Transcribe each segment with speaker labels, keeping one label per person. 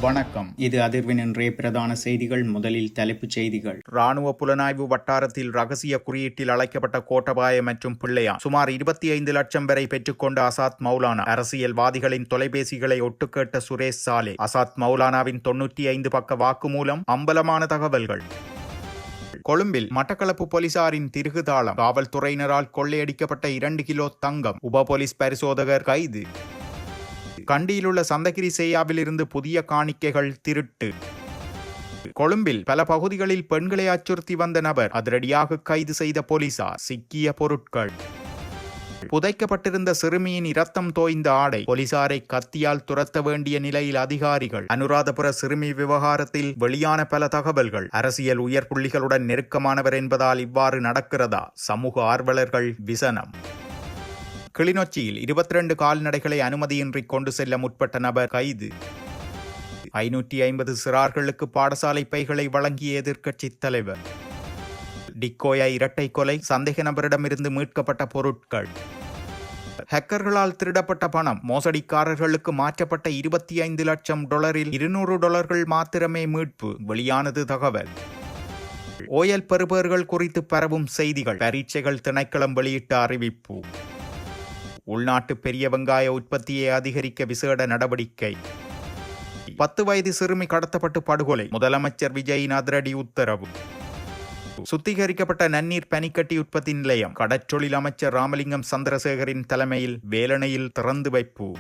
Speaker 1: வணக்கம். இது அதிர்வின் இன்றைய பிரதான செய்திகள். முதலில் தலைப்புச் செய்திகள்.
Speaker 2: ராணுவ புலனாய்வு வட்டாரத்தில் ரகசிய குறியீட்டில் அழைக்கப்பட்ட கோட்டபாய மற்றும் பிள்ளையான் சுமார் 25 லட்சம் வரை பெற்றுக்கொண்ட அசாத் மௌலானா. அரசியல்வாதிகளின் தொலைபேசிகளை ஒட்டுக்கேட்ட சுரேஷ் சாலே. அசாத் மௌலானாவின் 95 பக்க வாக்குமூலம், அம்பலமான தகவல்கள். கொழும்பில் மட்டக்களப்பு போலீசாரின் திருகுதாளம். காவல்துறையினரால் கொள்ளையடிக்கப்பட்ட 2 கிலோ தங்கம். உப போலீஸ் பரிசோதகர் கைது. கண்டியிலுள்ள சந்தகிரி சேயாவிலிருந்து புதிய காணிக்கைகள் திருட்டு. கொழும்பில் பல பகுதிகளில் பெண்களை அச்சுறுத்தி வந்த நபர் அதிரடியாக கைது செய்த போலீசார். சிக்கிய பொருட்கள். புதைக்கப்பட்டிருந்த சிறுமியின் இரத்தம் தோய்ந்த ஆடை. போலீசாரை கத்தியால் துரத்த வேண்டிய நிலையில் அதிகாரிகள். அனுராதபுர சிறுமி விவகாரத்தில் வெளியான பல தகவல்கள். அரசியல் உயர் புள்ளிகளுடன் நெருக்கமானவர் என்பதால் இவ்வாறு நடக்கிறதா? சமூக ஆர்வலர்கள் விசனம். கிளிநொச்சியில் 22 கால்நடைகளை அனுமதியின்றி கொண்டு செல்ல முற்பட்ட நபர் கைது. 550 சிறார்களுக்கு பாடசாலை பைகளை வழங்கிய எதிர்க்கட்சித் தலைவர். டிக்கோயா இரட்டை கொலை. சந்தேக நபரிடமிருந்து மீட்கப்பட்ட பொருட்கள். ஹேக்கர்களால் திருடப்பட்ட பணம். மோசடிக்காரர்களுக்கு மாற்றப்பட்ட $25 லட்சம். $200 மாத்திரமே மீட்பு. வெளியானது தகவல். ஓயல் பெறுபவர்கள் குறித்து பரவும் செய்திகள். பரீட்சைகள் திணைக்களம் வெளியிட்ட அறிவிப்பு. உள்நாட்டு பெரிய வெங்காய உற்பத்தியை அதிகரிக்க விசேட நடவடிக்கை. 10 வயது சிறுமி கடத்தப்பட்டு படுகொலை. முதலமைச்சர் விஜயின் அதிரடி உத்தரவு. சுத்திகரிக்கப்பட்ட நன்னீர் பனிக்கட்டி உற்பத்தி நிலையம் கடற்றொழில் அமைச்சர் ராமலிங்கம் சந்திரசேகரின் தலைமையில் வேலணையில் திறந்து வைப்பு.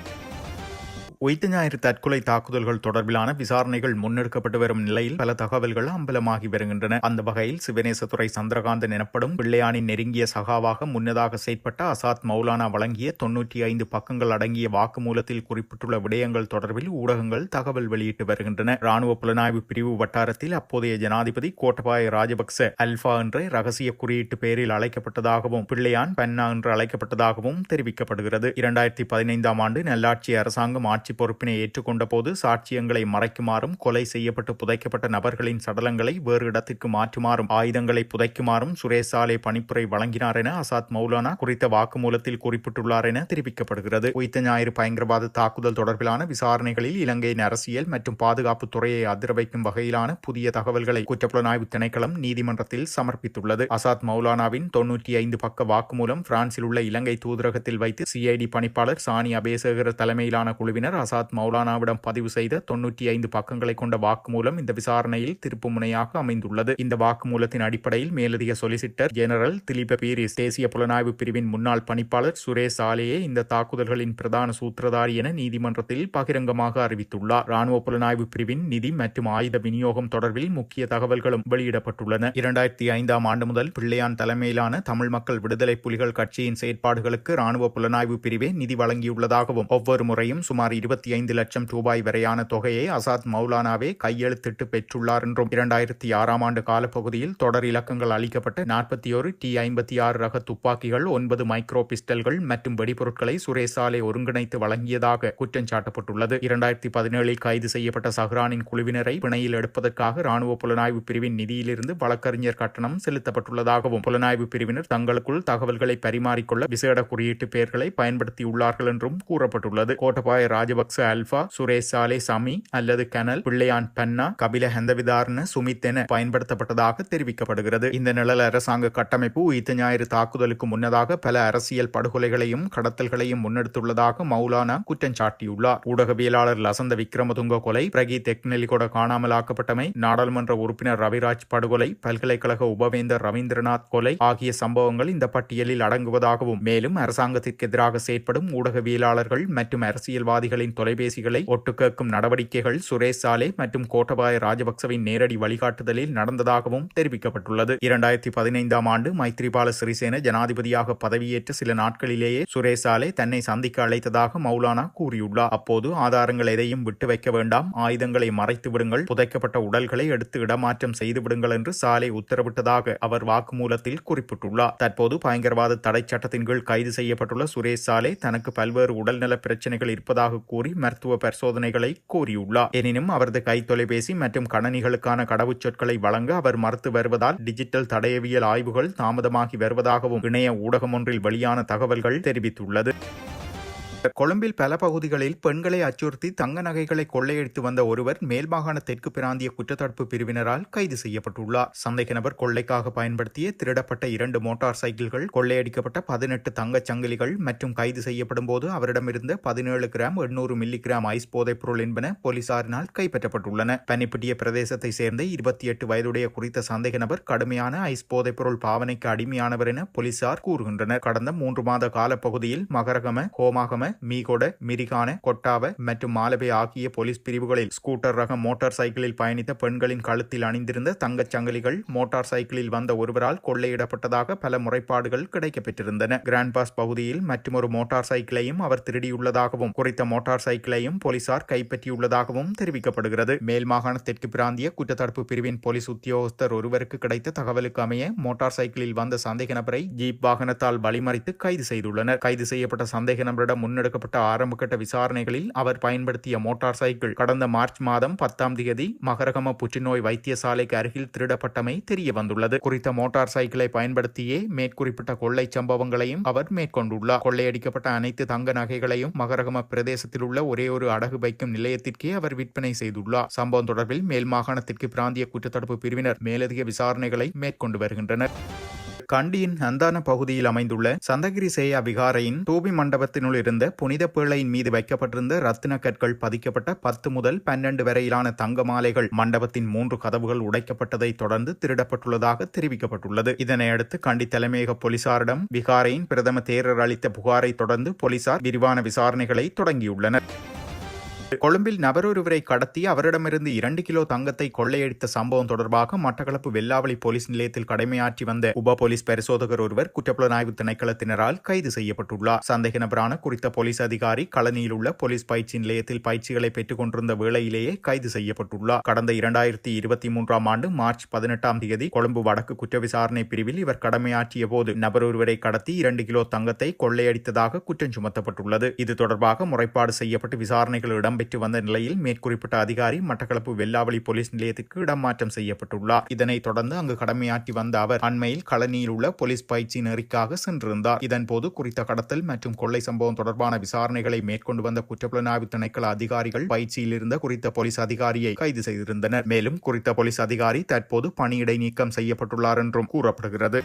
Speaker 2: உயிர்த்த ஞாயிறு தற்கொலை தாக்குதல்கள் தொடர்பிலான விசாரணைகள் முன்னெடுக்கப்பட்டு வரும் நிலையில் பல தகவல்கள் அம்பலமாகி வருகின்றன. அந்த வகையில் சிவனேசத்துறை சந்திரகாந்தன் எனப்படும் பிள்ளையானின் நெருங்கிய சகாவாக முன்னதாக செயற்பட்ட அசாத் மௌலானா வழங்கிய 95 பக்கங்கள் அடங்கிய வாக்குமூலத்தில் குறிப்பிட்டுள்ள விடயங்கள் தொடர்பில் ஊடகங்கள் தகவல் வெளியிட்டு வருகின்றன. ராணுவ புலனாய்வு பிரிவு வட்டாரத்தில் அப்போதைய ஜனாதிபதி கோட்டபாய ராஜபக்ச அல்பா என்ற ரகசிய குறியீட்டு பெயரில் அழைக்கப்பட்டதாகவும் பிள்ளையான் பன்னா என்று அழைக்கப்பட்டதாகவும் தெரிவிக்கப்படுகிறது. 2015 ஆண்டு நல்லாட்சி அரசாங்கம் ஆட்சி பொறுப்பினை ஏற்றுக்கொண்ட போது சாட்சியங்களை மறைக்குமாறும், கொலை செய்யப்பட்டு புதைக்கப்பட்ட நபர்களின் சடலங்களை வேறு இடத்திற்கு மாற்றுமாறும், ஆயுதங்களை புதைக்குமாறும் சுரேஷ் சாலே பணிப்புரை வழங்கினார் என அசாத் மௌலானா குறித்த வாக்குமூலத்தில் குறிப்பிட்டுள்ளார் என தெரிவிக்கப்படுகிறது. உயிர்த்த ஞாயிறு பயங்கரவாத தாக்குதல் தொடர்பிலான விசாரணைகளில் இலங்கையின் அரசியல் மற்றும் பாதுகாப்பு துறையை அதிர வைக்கும் வகையிலான புதிய தகவல்களை குற்றப்புலனாய்வு திணைக்களம் நீதிமன்றத்தில் சமர்ப்பித்துள்ளது. அசாத் மௌலானாவின் 95 பக்க வாக்குமூலம் பிரான்சில் உள்ள இலங்கை தூதரகத்தில் வைத்து சிஐடி பணிப்பாளர் சானி அபேசேகர தலைமையிலான குழுவினர் அசாத் மௌலானாவிடம் பதிவு செய்த 95 பக்கங்களை கொண்ட வாக்குமூலம் இந்த விசாரணையில் திருப்பு முனையாக அமைந்துள்ளது. இந்த வாக்குமூலத்தின் அடிப்படையில் மேலதிக சொலிசிட்டர் ஜெனரல் திலீப பீரிஸ், தேசிய புலனாய்வு பிரிவின் முன்னாள் பணிப்பாளர் சுரேஷ் சாலேயே இந்த தாக்குதல்களின் பிரதான சூத்திரதாரி என நீதிமன்றத்தில் பகிரங்கமாக அறிவித்துள்ளார். ராணுவ புலனாய்வு பிரிவின் நிதி மற்றும் ஆயுத விநியோகம் தொடர்பில் முக்கிய தகவல்களும் வெளியிடப்பட்டுள்ளன. 2005 ஆண்டு முதல் பிள்ளையான் தலைமையிலான தமிழ் மக்கள் விடுதலை புலிகள் கட்சியின் செயற்பாடுகளுக்கு ராணுவ புலனாய்வு பிரிவே நிதி வழங்கியுள்ளதாகவும் ஒவ்வொரு முறையும் சுமார் 25 லட்சம் ரூபாய் வரையான தொகையை அசாத் மௌலானாவே கையெழுத்திட்டு பெற்றுள்ளார் என்றும் 2006 ஆண்டு காலப்பகுதியில் தொடர் இலக்கங்கள் அளிக்கப்பட்ட 41 T56 ரக துப்பாக்கிகள், 9 மைக்ரோ பிஸ்டல்கள் மற்றும் வெடிபொருட்களை சுரேஷ் சாலே ஒருங்கிணைத்து வழங்கியதாக குற்றம் சாட்டப்பட்டுள்ளது. 2017 கைது செய்யப்பட்ட சஹ்ரானின் குழுவினரை பிணையில் எடுப்பதற்காக ராணுவ புலனாய்வு பிரிவின் நிதியிலிருந்து வழக்கறிஞர் கட்டணம் செலுத்தப்பட்டுள்ளதாகவும் புலனாய்வு பிரிவினர் தங்களுக்குள் தகவல்களை பரிமாறிக்கொள்ள விசேட குறியீட்டு பெயர்களை பயன்படுத்தியுள்ளார்கள் என்றும் கூறப்பட்டுள்ளது. கோட்டபாய ராஜபக்ச அல்பா, சுரேஷ் சாலே சமி அல்லது கனல், பிள்ளையான் பன்னா, கபில ஹந்தவிதார்ன சுமித் என பயன்படுத்தப்பட்டதாக தெரிவிக்கப்படுகிறது. இந்த நிழல் அரசாங்க கட்டமைப்பு உயிர்த்த ஞாயிறு தாக்குதலுக்கு முன்னதாக பல அரசியல் படுகொலைகளையும் கடத்தல்களையும் முன்னெடுத்துள்ளதாக மௌலானா குற்றம் சாட்டியுள்ளார். ஊடகவியலாளர் லசந்த விக்ரமதுங்க கொலை, பிரகி தெக்னெலிகொட காணாமலாக்கப்பட்டமை, நாடாளுமன்ற உறுப்பினர் ரவிராஜ் படுகொலை, பல்கலைக்கழக உபவேந்தர் ரவீந்திரநாத் கொலை ஆகிய சம்பவங்கள் இந்த பட்டியலில் அடங்குவதாகவும் மேலும் அரசாங்கத்திற்கு எதிராக செயற்படும் ஊடகவியலாளர்கள் மற்றும் அரசியல்வாதிகளின் தொலைபேசிகளை ஒட்டுக்கேட்கும் நடவடிக்கைகள் சுரேஷ் சாலே மற்றும் கோட்டபாய ராஜபக்சவின் நேரடி வழிகாட்டுதலில் நடந்ததாகவும் தெரிவிக்கப்பட்டுள்ளது. 2015 ஆண்டு மைத்ரிபால சிறிசேன ஜனாதிபதியாக பதவியேற்ற சில நாட்களிலேயே சுரேஷ் சாலே தன்னை சந்திக்க அழைத்ததாக மௌலானா கூறியுள்ளார். அப்போது ஆதாரங்கள் எதையும் விட்டு வைக்க வேண்டாம், ஆயுதங்களை மறைத்து விடுங்கள், புதைக்கப்பட்ட உடல்களை எடுத்து இடமாற்றம் செய்து விடுங்கள் என்று சாலே உத்தரவிட்டதாக அவர் வாக்குமூலத்தில் குறிப்பிட்டுள்ளார். தற்போது பயங்கரவாத தடை சட்டத்தின் கீழ் கைது செய்யப்பட்டுள்ள சுரேஷ் சாலே தனக்கு பல்வேறு உடல்நல பிரச்சனைகள் இருப்பதாக கூறி மருத்துவ பரிசோதனைகளை கோரியுள்ளார். எனினும் அவரது கைத்தொலைபேசி மற்றும் கணனிகளுக்கான கடவுச்சொற்களை வழங்க அவர் மறுத்து வருவதால் டிஜிட்டல் தடயவியல் ஆய்வுகள் தாமதமாகி வருவதாகவும் இணைய ஊடகம் ஒன்றில் வெளியான தகவல்கள் தெரிவித்துள்ளது. கொழும்பில் பல பகுதிகளில் பெண்களை அச்சுறுத்தி தங்க நகைகளை கொள்ளையடித்து வந்த ஒருவர் மேல்மாகாண தெற்கு பிராந்திய குற்றத்தடுப்பு பிரிவினரால் கைது செய்யப்பட்டுள்ளார். சந்தேக நபர் கொள்ளைக்காக பயன்படுத்திய திருடப்பட்ட 2 மோட்டார் சைக்கிள்கள், கொள்ளையடிக்கப்பட்ட 18 தங்கச் சங்கிலிகள் மற்றும் கைது செய்யப்படும் போது அவரிடமிருந்த 17 கிராம் 800 மில்லி கிராம் ஐஸ் போதைப் பொருள் என்பன போலீசாரினால் கைப்பற்றப்பட்டுள்ளன. பனிப்பிட்டிய பிரதேசத்தை சேர்ந்த 28 வயதுடைய குறித்த சந்தேக நபர் கடுமையான ஐஸ் போதைப் பொருள் பாவனைக்கு அடிமையானவர் என போலீசார் கூறுகின்றனர். கடந்த 3 மாத காலப்பகுதியில் மகரகம, ஹோமாகம, மீகொட, மிரிகான, கொட்டாவ மற்றும் மாலபே ஆகிய போலீஸ் பிரிவுகளில் ஸ்கூட்டர் ரக மோட்டார் சைக்கிளில் பயணித்த பெண்களின் கழுத்தில் அணிந்திருந்த தங்கச் சங்கிலிகள் மோட்டார் சைக்கிளில் வந்த ஒருவரால் கொள்ளையிடப்பட்டதாக பல முறைப்பாடுகள் கிடைக்கப்பெற்றிருந்தன. கிராண்ட் பாஸ் பகுதியில் மற்றொரு மோட்டார் சைக்கிளையும் அவர் திருடியுள்ளதாகவும் குறித்த மோட்டார் சைக்கிளையும் போலீசார் கைப்பற்றியுள்ளதாகவும் தெரிவிக்கப்படுகிறது. மேல் மாகாண தெற்கு பிராந்திய குற்றத்தடுப்பு பிரிவின் போலீஸ் உத்தியோகஸ்தர் ஒருவருக்கு கிடைத்த தகவலுக்கு அமைய மோட்டார் சைக்கிளில் வந்த சந்தேக நபரை ஜீப் வாகனத்தால் வழிமறித்து கைது செய்துள்ளனர். கைது செய்யப்பட்ட சந்தேக நபரிடம் முன்னெடுக்கப்பட்ட ஆரம்பகட்ட விசாரணைகளில் அவர் பயன்படுத்திய மோட்டார் சைக்கிள் கடந்த மார்ச் மாதம் 10ஆம் தேதி மகரகம புற்றுநோய் வைத்தியசாலைக்கு அருகில் திருடப்பட்டமை தெரிய வந்துள்ளது. குறித்த மோட்டார் சைக்கிளை பயன்படுத்தியே மேற்குறிப்பிட்ட கொள்ளை சம்பவங்களையும் அவர் மேற்கொண்டுள்ளார். கொள்ளையடிக்கப்பட்ட அனைத்து தங்க நகைகளையும் மகரகம பிரதேசத்தில் உள்ள ஒரே ஒரு அடகு வைக்கும் நிலையத்திற்கே அவர் விற்பனை செய்துள்ளார். சம்பவம் தொடர்பில் மேல் மாகாணத்திற்கு பிராந்திய குற்றத்தடுப்பு பிரிவினர் மேலதிக விசாரணைகளை மேற்கொண்டு வருகின்றனர். கண்டியின் அந்தான பகுதியில் அமைந்துள்ள சந்தகிரி சேயா விகாரையின் தூபி மண்டபத்தினுள் இருந்த புனித பிள்ளையின் மீது வைக்கப்பட்டிருந்த ரத்தின கற்கள் பதிக்கப்பட்ட 10 முதல் 12 வரையிலான தங்க மாலைகள் மண்டபத்தின் 3 கதவுகள் உடைக்கப்பட்டதை தொடர்ந்து திருடப்பட்டுள்ளதாக தெரிவிக்கப்பட்டுள்ளது. இதனையடுத்து கண்டி தலைமையக போலீசாரிடம் விகாரையின் பிரதம தேரர் அளித்த புகாரை தொடர்ந்து போலீசார் விரிவான விசாரணைகளை தொடங்கியுள்ளனர். கொழும்பில் நபரொருவரை கடத்தி அவரிடமிருந்து 2 கிலோ தங்கத்தை கொள்ளையடித்த சம்பவம் தொடர்பாக மட்டக்களப்பு வெல்லாவளி போலீஸ் நிலையத்தில் கடமையாற்றி வந்த உப போலீஸ் பரிசோதகர் ஒருவர் குற்றப்புலனாய்வு திணைக்களத்தினரால் கைது செய்யப்பட்டுள்ளார். சந்தேக நபரான குறித்த போலீஸ் அதிகாரி களனியில் உள்ள போலீஸ் பயிற்சி நிலையத்தில் பயிற்சிகளை பெற்றுக் கொண்டிருந்த வேளையிலேயே கைது செய்யப்பட்டுள்ளார். கடந்த 2023ஆம் ஆண்டு மார்ச் 18ஆம் தேதி கொழும்பு வடக்கு குற்ற விசாரணை பிரிவில் இவர் கடமையாற்றிய போது நபரொருவரை கடத்தி 2 கிலோ தங்கத்தை கொள்ளையடித்ததாக குற்றம் சுமத்தப்பட்டுள்ளது. இது தொடர்பாக முறைப்பாடு செய்யப்பட்டு விசாரணைகள் இடம்பெற்று வந்த நிலையில் மேற்குறிப்பிட்ட அதிகாரி மட்டக்களப்பு வெல்லாவளி போலீஸ் நிலையத்திற்கு இடமாற்றம் செய்யப்பட்டுள்ளார். இதனைத் தொடர்ந்து அங்கு கடமையாற்றி வந்த அவர் அண்மையில் களனியில் உள்ள போலீஸ் பயிற்சி நெறிக்காக சென்றிருந்தார். இதன்போது குறித்த கடத்தல் மற்றும் கொள்ளை சம்பவம் தொடர்பான விசாரணைகளை மேற்கொண்டு வந்த குற்றப்புலனாய்வு திணைக்கள அதிகாரிகள் பயிற்சியில் இருந்த குறித்த போலீஸ் அதிகாரியை கைது செய்திருந்தனர். மேலும் குறித்த போலீஸ் அதிகாரி தற்போது பணியிடை நீக்கம் செய்யப்பட்டுள்ளார் என்றும் கூறப்படுகிறது.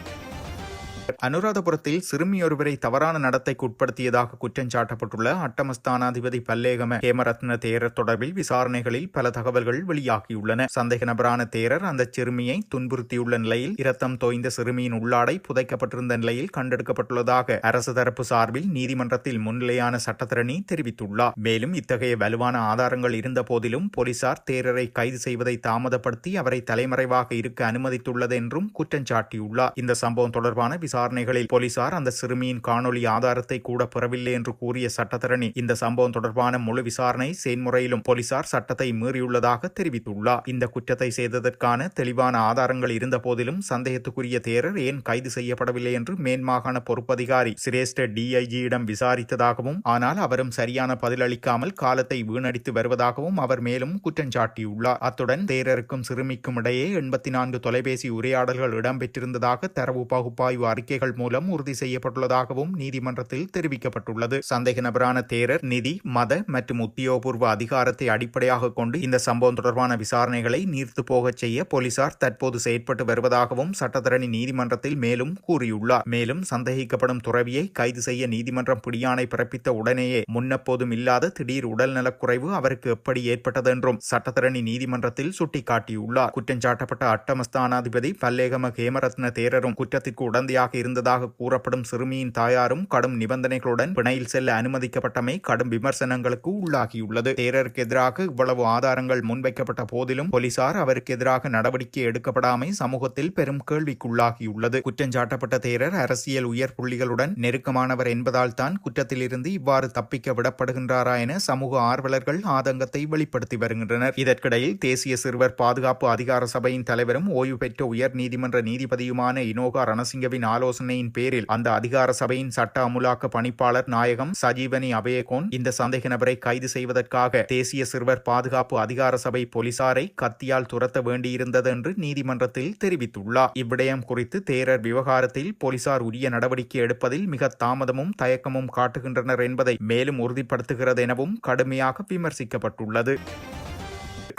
Speaker 2: அனுராதபுரத்தில் சிறுமியொருவரை தவறான நடத்தைக்கு உட்படுத்தியதாக குற்றம் சாட்டப்பட்டுள்ள அட்டமஸ்தானாதிபதி பல்லேகம ஹேமரத்ன தேரர் தொடர்பில் விசாரணைகளில் பல தகவல்கள் வெளியாகியுள்ளன. சந்தேக நபரான தேரர் அந்த சிறுமியை துன்புறுத்தியுள்ள நிலையில் இரத்தம் தோய்ந்த சிறுமியின் உள்ளாடை புதைக்கப்பட்டிருந்த நிலையில் கண்டெடுக்கப்பட்டுள்ளதாக அரசு தரப்பு சார்பில் நீதிமன்றத்தில் முன்னிலையான சட்டத்தரணி தெரிவித்துள்ளார். மேலும் இத்தகைய வலுவான ஆதாரங்கள் இருந்த போதிலும் போலீசார் தேரரை கைது செய்வதை தாமதப்படுத்தி அவரை தலைமறைவாக இருக்க அனுமதித்துள்ளது என்றும் குற்றம் சாட்டியுள்ளார். இந்த சம்பவம் தொடர்பான விசாரணைகளில் போலீசார் அந்த சிறுமியின் காணொலி ஆதாரத்தை கூட பெறவில்லை என்று கூறிய சட்டத்தரணி இந்த சம்பவம் தொடர்பான முழு விசாரணை செயல்முறையிலும் போலீசார் சட்டத்தை மீறியுள்ளதாக தெரிவித்துள்ளார். இந்த குற்றத்தை செய்ததற்கான தெளிவான ஆதாரங்கள் இருந்த போதிலும் சந்தேகத்துக்குரிய தேரர் ஏன் கைது செய்யப்படவில்லை என்று மேன்மாகாண பொறுப்பதிகாரி சிரேஷ்ட டிஐஜியிடம் விசாரித்ததாகவும் ஆனால் அவரும் சரியான பதிலளிக்காமல் காலத்தை வீணடித்து வருவதாகவும் அவர் மேலும் குற்றம் சாட்டியுள்ளார். அத்துடன் தேரருக்கும் சிறுமிக்கும் இடையே 84 தொலைபேசி உரையாடல்கள் இடம்பெற்றிருந்ததாக தரவு பகுப்பாய்வு அறிக்கைகள் மூலம் உறுதி செய்யப்பட்டுள்ளதாகவும் நீதிமன்றத்தில் தெரிவிக்கப்பட்டுள்ளது. சந்தேக நபரான தேரர் நிதி, மத மற்றும் உத்தியோகபூர்வ அதிகாரத்தை அடிப்படையாக கொண்டு இந்த சம்பவம் தொடர்பான விசாரணைகளை நீர்த்து போகச் செய்ய போலீசார் தற்போது செயற்பட்டு வருவதாகவும் சட்டத்தரணி நீதிமன்றத்தில் மேலும் கூறியுள்ளார். மேலும் சந்தேகிக்கப்படும் துறவியை கைது செய்ய நீதிமன்றம் பிடியாணை பிறப்பித்த உடனேயே முன்னெப்போதும் இல்லாத திடீர் உடல்நலக்குறைவு அவருக்கு எப்படி ஏற்பட்டது என்றும் சட்டத்தரணி நீதிமன்றத்தில் சுட்டிக்காட்டியுள்ளார். குற்றஞ்சாட்டப்பட்ட அட்டமஸ்தானாதிபதி பல்லேகம ஹேமரத்ன தேரரும் குற்றத்திற்கு உடந்தையாக இருந்ததாக கூறப்படும் சிறுமியின் தாயாரும் கடும் நிபந்தனைகளுடன் பிணையில் செல்ல அனுமதிக்கப்பட்டமை கடும் விமர்சனங்களுக்கு உள்ளாகியுள்ளது. தேரருக்கு எதிராக இவ்வளவு ஆதாரங்கள் முன்வைக்கப்பட்ட போதிலும் போலீசார் அவருக்கு எதிராக நடவடிக்கை எடுக்கப்படாமை சமூகத்தில் பெரும் கேள்விக்குள்ளாகியுள்ளது. குற்றஞ்சாட்டப்பட்ட தேரர் அரசியல் உயர் புள்ளிகளுடன் நெருக்கமானவர் என்பதால் தான் குற்றத்திலிருந்து இவ்வாறு தப்பிக்க விடப்படுகின்றாரா என சமூக ஆர்வலர்கள் ஆதங்கத்தை வெளிப்படுத்தி வருகின்றனர். இதற்கிடையில் தேசிய சிறுவர் பாதுகாப்பு அதிகார சபையின் தலைவரும் ஓய்வு பெற்ற உயர் நீதிமன்ற நீதிபதியுமான இனோகா ரணசிங்கவின் ஆலோசனையின் பேரில் அந்த அதிகார சபையின் சட்ட அமுலாக்க பணிப்பாளர் நாயகம் சஜீவனி அபயகோன் இந்த சந்தேக நபரை கைது செய்வதற்காக தேசிய சிறுவர் பாதுகாப்பு அதிகார சபை போலீசாரை கத்தியால் துரத்த வேண்டியிருந்தது என்று நீதிமன்றத்தில் தெரிவித்துள்ளார். இவ்விடயம் குறித்து தேரர் விவகாரத்தில் போலீசார் உரிய நடவடிக்கை எடுப்பதில் மிக தாமதமும் தயக்கமும் காட்டுகின்றனர் என்பதை மேலும் உறுதிப்படுத்துகிறது எனவும் கடுமையாக விமர்சிக்கப்பட்டுள்ளது.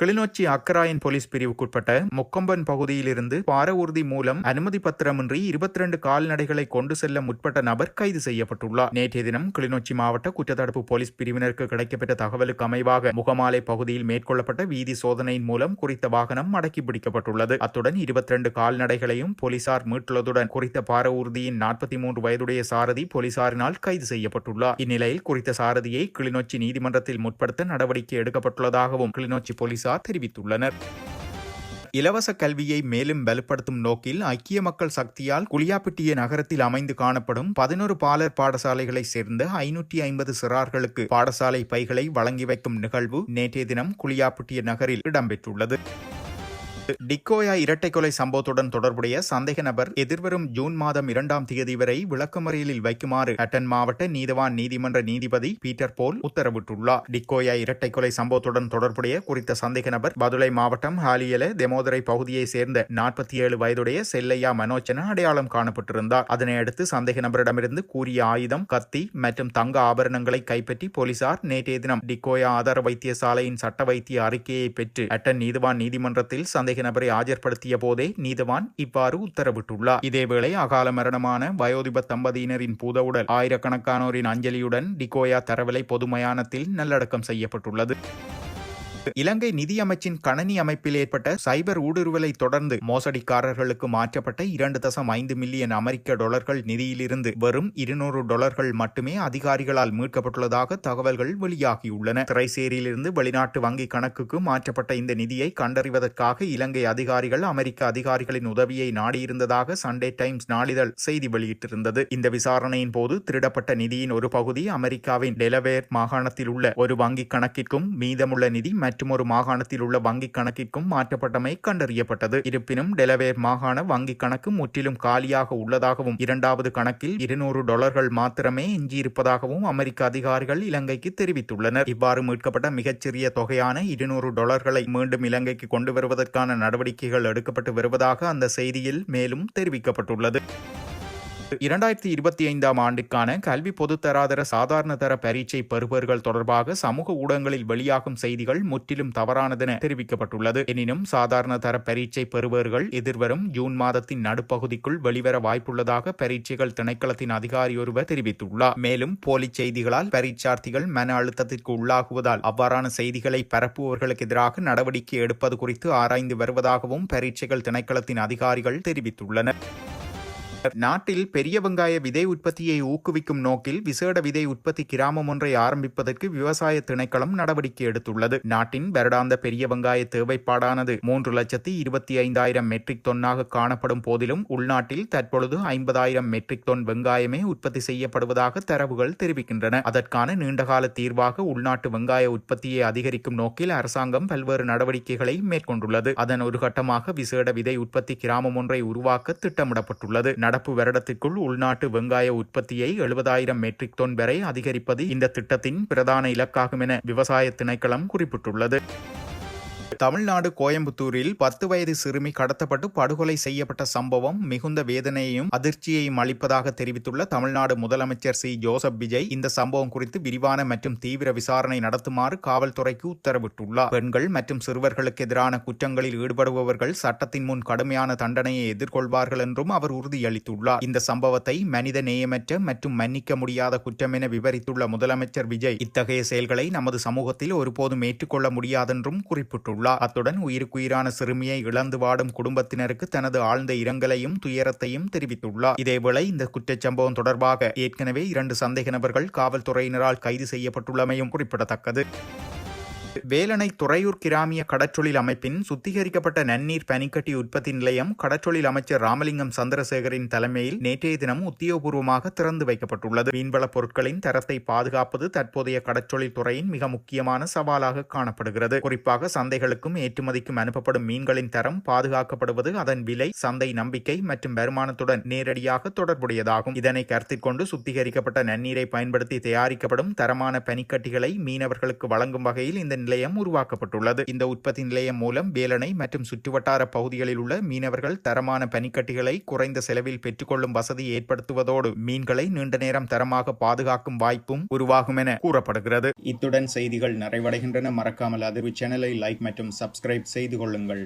Speaker 2: கிளிநொச்சி அக்கராயன் போலீஸ் பிரிவுக்குட்பட்ட முக்கொம்பன் பகுதியிலிருந்து பார ஊர்தி மூலம் அனுமதி பத்திரமின்றி 22 கால்நடைகளை கொண்டு செல்ல முற்பட்ட நபர் கைது செய்யப்பட்டுள்ளார். நேற்றைய தினம் கிளிநொச்சி மாவட்ட குற்றத்தடுப்பு போலீஸ் பிரிவினருக்கு கிடைக்கப்பட்ட தகவலுக்கு அமைவாக முகமாலை பகுதியில் மேற்கொள்ளப்பட்ட வீதி சோதனையின் மூலம் குறித்த வாகனம் அடக்கி பிடிக்கப்பட்டுள்ளது. அத்துடன் 22 கால்நடைகளையும் போலீசார் மீட்டுள்ளதுடன் குறித்த பார ஊர்தியின் 43 வயதுடைய சாரதி போலீசாரினால் கைது செய்யப்பட்டுள்ளார். இந்நிலையில் குறித்த சாரதியை கிளிநொச்சி நீதிமன்றத்தில் முற்படுத்த நடவடிக்கை எடுக்கப்பட்டுள்ளதாகவும் கிளிநொச்சி போலீசார் தெரிவித்துள்ளனர். இலவச கல்வியை மேலும் வலுப்படுத்தும் நோக்கில் ஐக்கிய மக்கள் சக்தியால் குளியாப்பிட்டிய நகரத்தில் அமைந்து காணப்படும் 11 பாலர் பாடசாலைகளைச் சேர்ந்த 550 சிறார்களுக்கு பாடசாலை பைகளை வழங்கி வைக்கும் நிகழ்வு நேற்றைய தினம் குளியாப்பிட்டிய நகரில் இடம்பெற்றுள்ளது. டிக்கோயா இரட்டை கொலை சம்பவத்துடன் தொடர்புடைய சந்தேக நபர் எதிர்வரும் ஜூன் மாதம் 2ஆம் தேதி வரை விளக்கமறியலில் வைக்குமாறு அட்டன் மாவட்ட நீதவான் நீதிமன்ற நீதிபதி பீட்டர் போல் உத்தரவிட்டுள்ளார். டிக்கோயா இரட்டை கொலை சம்பவத்துடன் தொடர்புடைய குறித்த சந்தேக நபர் பதுளை மாவட்டம் ஹாலியல தெமோதரை பகுதியைச் சேர்ந்த 47 வயதுடைய செல்லையா மனோஜ் என அடையாளம் காணப்பட்டிருந்தார். அதனையடுத்து சந்தேக நபரிடமிருந்து கூறிய ஆயுதம், கத்தி மற்றும் தங்க ஆபரணங்களை கைப்பற்றி போலீசார் நேற்றைய தினம் டிக்கோயா ஆதார வைத்தியசாலையின் சட்ட வைத்திய அறிக்கையை பெற்று அட்டன் நீதிவான் நீதிமன்றத்தில் சந்தேக நபரை ஆஜர்படுத்திய போதே நீதவான் இவ்வாறு உத்தரவிட்டுள்ளார். இதேவேளை அகால மரணமான வயோதிப தம்பதியினரின் பூதவுடல் ஆயிரக்கணக்கானோரின் அஞ்சலியுடன் டிக்கோயா தரவலை பொது மயானத்தில் நல்லடக்கம் செய்யப்பட்டுள்ளது. இலங்கை நிதியமைச்சின் கணனி அமைப்பில் ஏற்பட்ட சைபர் ஊடுருவலை தொடர்ந்து மோசடிக்காரர்களுக்கு மாற்றப்பட்ட 2.5 மில்லியன் அமெரிக்க டாலர்கள் நிதியிலிருந்து வெறும் $200 மட்டுமே அதிகாரிகளால் மீட்கப்பட்டுள்ளதாக தகவல்கள் வெளியாகியுள்ளன. திரைசேரியிலிருந்து வெளிநாட்டு வங்கி கணக்குக்கு மாற்றப்பட்ட இந்த நிதியை கண்டறிவதற்காக இலங்கை அதிகாரிகள் அமெரிக்க அதிகாரிகளின் உதவியை நாடியிருந்ததாக சண்டே டைம்ஸ் நாளிதழ் செய்தி வெளியிட்டிருந்தது. இந்த விசாரணையின் போது திருடப்பட்ட நிதியின் ஒரு பகுதி அமெரிக்காவின் டெலவேர் மாகாணத்தில் உள்ள ஒரு வங்கி கணக்கிற்கும் மீதமுள்ள நிதி மற்றொரு மாகாணத்தில் உள்ள வங்கிக் கணக்கிற்கும் மாற்றப்பட்டமை கண்டறியப்பட்டது. இருப்பினும் டெலவேர் மாகாண வங்கிக் கணக்கு முற்றிலும் காலியாக உள்ளதாகவும் 2வது கணக்கில் $200 மாத்திரமே எஞ்சியிருப்பதாகவும் அமெரிக்க அதிகாரிகள் இலங்கைக்கு தெரிவித்துள்ளனர். இவ்வாறு மீட்கப்பட்ட மிகச்சிறிய தொகையான $200 மீண்டும் இலங்கைக்கு கொண்டு வருவதற்கான நடவடிக்கைகள் எடுக்கப்பட்டு வருவதாக அந்த செய்தியில் மேலும் தெரிவிக்கப்பட்டுள்ளது. 2025ஆம் ஆண்டிற்கான கல்வி பொதுத்தராதர சாதாரண தர பரீட்சை பெறுபவர்கள் தொடர்பாக சமூக ஊடகங்களில் வெளியாகும் செய்திகள் முற்றிலும் தவறானதென தெரிவிக்கப்பட்டுள்ளது. எனினும் சாதாரண தர பரீட்சை பெறுபவர்கள் எதிர்வரும் ஜூன் மாதத்தின் நடுப்பகுதிக்குள் வெளிவர வாய்ப்புள்ளதாக பரீட்சைகள் திணைக்களத்தின் அதிகாரி ஒருவர் தெரிவித்துள்ளார். மேலும் போலி செய்திகளால் பரீட்சார்த்திகள் மன அழுத்தத்திற்கு உள்ளாகுவதால் அவ்வாறான செய்திகளை பரப்புபவர்களுக்கு எதிராக நடவடிக்கை எடுப்பது குறித்து ஆராய்ந்து வருவதாகவும் பரீட்சைகள் திணைக்களத்தின் அதிகாரிகள் தெரிவித்துள்ளனர். நாட்டில் பெரிய வெங்காய விதை உற்பத்தியை ஊக்குவிக்கும் நோக்கில் விசேட விதை உற்பத்தி கிராமம் ஒன்றை ஆரம்பிப்பதற்கு விவசாய திணைக்களம் நடவடிக்கை எடுத்துள்ளது. நாட்டின் வருடாந்த பெரிய வெங்காய தேவைப்பாடானது 3,25,000 மெட்ரிக் தொன்னாக காணப்படும் போதிலும் உள்நாட்டில் தற்பொழுது 50,000 மெட்ரிக் தொன் வெங்காயமே உற்பத்தி செய்யப்படுவதாக தரவுகள் தெரிவிக்கின்றன. அதற்கான நீண்டகால தீர்வாக உள்நாட்டு வெங்காய உற்பத்தியை அதிகரிக்கும் நோக்கில் அரசாங்கம் பல்வேறு நடவடிக்கைகளை மேற்கொண்டுள்ளது. அதன் ஒரு கட்டமாக விசேட விதை உற்பத்தி கிராமம் ஒன்றை உருவாக்க திட்டமிடப்பட்டுள்ளது. நடப்பு வருடத்திற்குள் உள்நாட்டு வெங்காய உற்பத்தியை 70,000 மெட்ரிக் தொன் வரை அதிகரிப்பது இந்த திட்டத்தின் பிரதான இலக்காகும் என விவசாய திணைக்களம் குறிப்பிட்டுள்ளது. தமிழ்நாடு கோயம்புத்தூரில் 10 வயது சிறுமி கடத்தப்பட்டு படுகொலை செய்யப்பட்ட சம்பவம் மிகுந்த வேதனையையும் அதிர்ச்சியையும் அளிப்பதாக தெரிவித்துள்ள தமிழ்நாடு முதலமைச்சர் சி ஜோசப் விஜய் இந்த சம்பவம் குறித்து விரிவான மற்றும் தீவிர விசாரணை நடத்துமாறு காவல்துறைக்கு உத்தரவிட்டுள்ளார். பெண்கள் மற்றும் சிறுவர்களுக்கு எதிரான குற்றங்களில் ஈடுபடுபவர்கள் சட்டத்தின் முன் கடுமையான தண்டனையை எதிர்கொள்வார்கள் என்றும் அவர் உறுதியளித்துள்ளார். இந்த சம்பவத்தை மனித நேயமற்ற மற்றும் மன்னிக்க முடியாத குற்றம் என விவரித்துள்ள முதலமைச்சர் விஜய் இத்தகைய செயல்களை நமது சமூகத்தில் ஒருபோதும் ஏற்றுக்கொள்ள முடியாதென்றும் குறிப்பிட்டுள்ளார். அத்துடன் உயிருக்குயிரான சிறுமியை இழந்து வாடும் குடும்பத்தினருக்கு தனது ஆழ்ந்த இரங்கலையும் துயரத்தையும் தெரிவித்துள்ளார். இதேவேளை இந்த குற்றச்சம்பவம் தொடர்பாக ஏற்கனவே 2 சந்தேக நபர்கள் காவல்துறையினரால் கைது செய்யப்பட்டுள்ளமையும் குறிப்பிடத்தக்கது. வேலணை துறையூர் கிராமிய கடற்றொழில் அமைப்பின் சுத்திகரிக்கப்பட்ட நன்னீர் பனிக்கட்டி உற்பத்தி நிலையம் கடற்றொழில் அமைச்சர் ராமலிங்கம் சந்திரசேகரின் தலைமையில் நேற்றைய தினம் உத்தியோகபூர்வமாக திறந்து வைக்கப்பட்டுள்ளது. மீன்வளப் பொருட்களின் தரத்தை பாதுகாப்பது தற்போதைய கடற்றொழில் துறையின் மிக முக்கியமான சவாலாக காணப்படுகிறது. குறிப்பாக சந்தைகளுக்கும் ஏற்றுமதிக்கும் அனுப்பப்படும் மீன்களின் தரம் பாதுகாக்கப்படுவது அதன் விலை, சந்தை நம்பிக்கை மற்றும் வருமானத்துடன் நேரடியாக தொடர்புடையதாகும். இதனை கருத்தில் கொண்டு சுத்திகரிக்கப்பட்ட நன்னீரை பயன்படுத்தி தயாரிக்கப்படும் தரமான பனிக்கட்டிகளை மீனவர்களுக்கு வழங்கும் வகையில் இந்த நிலையம் உருவாக்கப்பட்டுள்ளது. இந்த உற்பத்தி நிலையம் மூலம் வேலணை மற்றும் சுற்றுவட்டார பகுதிகளில் உள்ள மீனவர்கள் தரமான பனிக்கட்டிகளை குறைந்த செலவில் பெற்றுக்கொள்ளும் வசதி ஏற்படுத்துவதோடு மீன்களை நீண்ட நேரம் தரமாக பாதுகாக்கும் வாய்ப்பும் உருவாகும் என கூறப்படுகிறது.
Speaker 1: இத்துடன் செய்திகள் நிறைவடைகின்றன. மறக்காமல் அதிர்வு சேனலை லைக் மற்றும் சப்ஸ்கிரைப் செய்து கொள்ளுங்கள்.